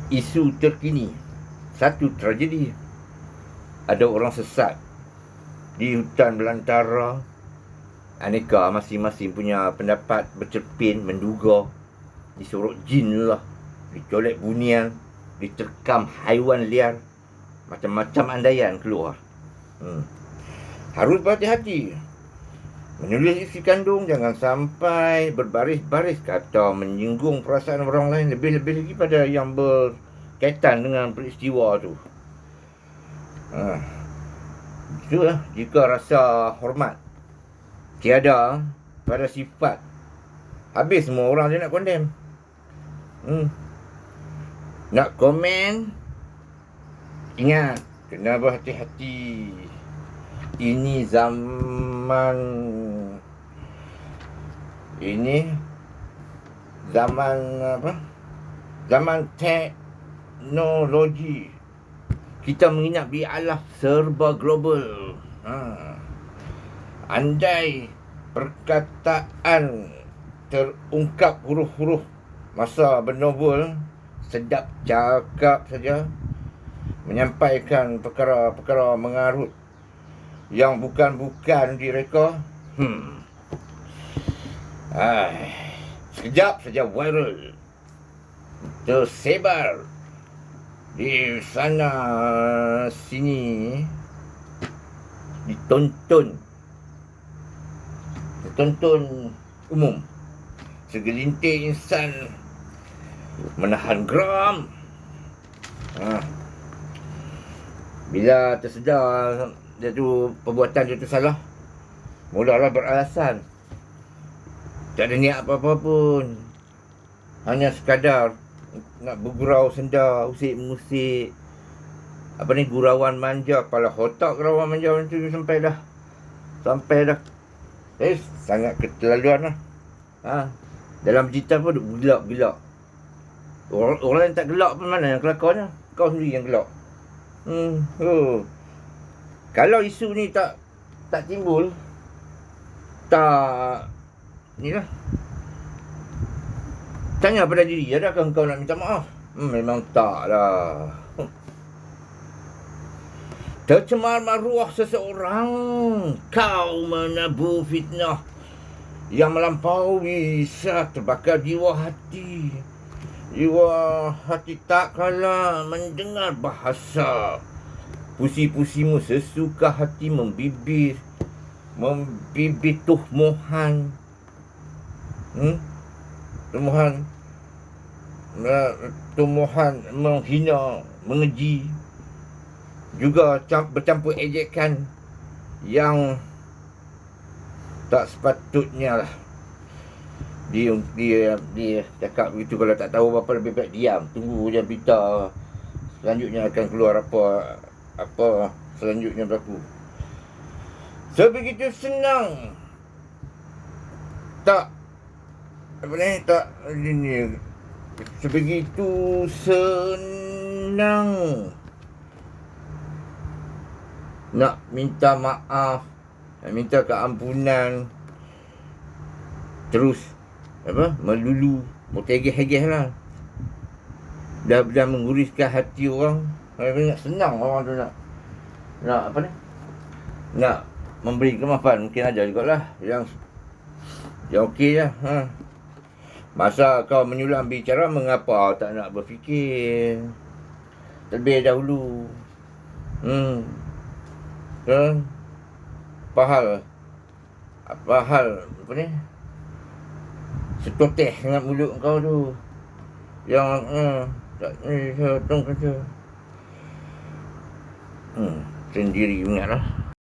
Isu terkini, satu tragedi. Ada orang sesat di hutan belantara. Aneka masing-masing punya pendapat bercerpin, menduga disorok jin lah, dicolek bunian, diterkam haiwan liar. Macam-macam andaian keluar. Harus berhati-hati. Menulis isi kandung jangan sampai berbaris-baris kata menyinggung perasaan orang lain, lebih-lebih lagi pada yang berkaitan dengan peristiwa tu. Itulah, jika rasa hormat tiada pada sifat, habis semua orang dia nak condemn. Nak komen, ingat, kena berhati-hati. Ini zaman apa? Zaman teknologi. Kita menginap di alam serba global. Andai perkataan terungkap huruf-huruf masa bernovel, sedap cakap saja, menyampaikan perkara-perkara mengarut yang bukan-bukan direka. Sekejap saja viral, tersebar di sana sini, ditonton umum. Segelintir insan menahan geram bila tersedar dia tu perbuatan dia tu salah, mulalah beralasan. Tak ada niat apa-apa pun, hanya sekadar nak bergurau senda, usik-musik. Gurauan manja, kepala otak gurauan manja macam tu sampai dah sangat keterlaluan lah. Dalam cerita pun gelak-gelak. Orang yang tak gelak pun mana yang kelakarnya? Kau sendiri yang gelak. Kalau isu ni tak timbul, tanya pada diri, adakah kau nak minta maaf? Memang tak lah. Tercemar maruah seseorang, kau menabur fitnah yang melampaui, bisa terbakar jiwa hati. Jiwa hati tak kalah mendengar bahasa puisi-puisimu, sesuka hati membibir tuhmuhan. Tumbuhan menghina, mengeji, juga bercampur ejekan yang tak sepatutnya lah. Dia cakap begitu. Kalau tak tahu apa-apa, lebih baik diam, tunggu je berita selanjutnya akan keluar apa selanjutnya berlaku. Sebegitu senang sebegitu senang nak minta maaf, nak minta keampunan, terus melulu, mau tegeh-hegeh lah. Dah mengguriskan hati orang. Senang orang tu nak memberi kemaafan. Mungkin ada jugalah yang okey lah. Masa kau menyulam bicara, mengapa tak nak berfikir terlebih dahulu? Apa hal setoteh dengan mulut kau tu yang tak ni, saya tong kata sendiri ingatlah.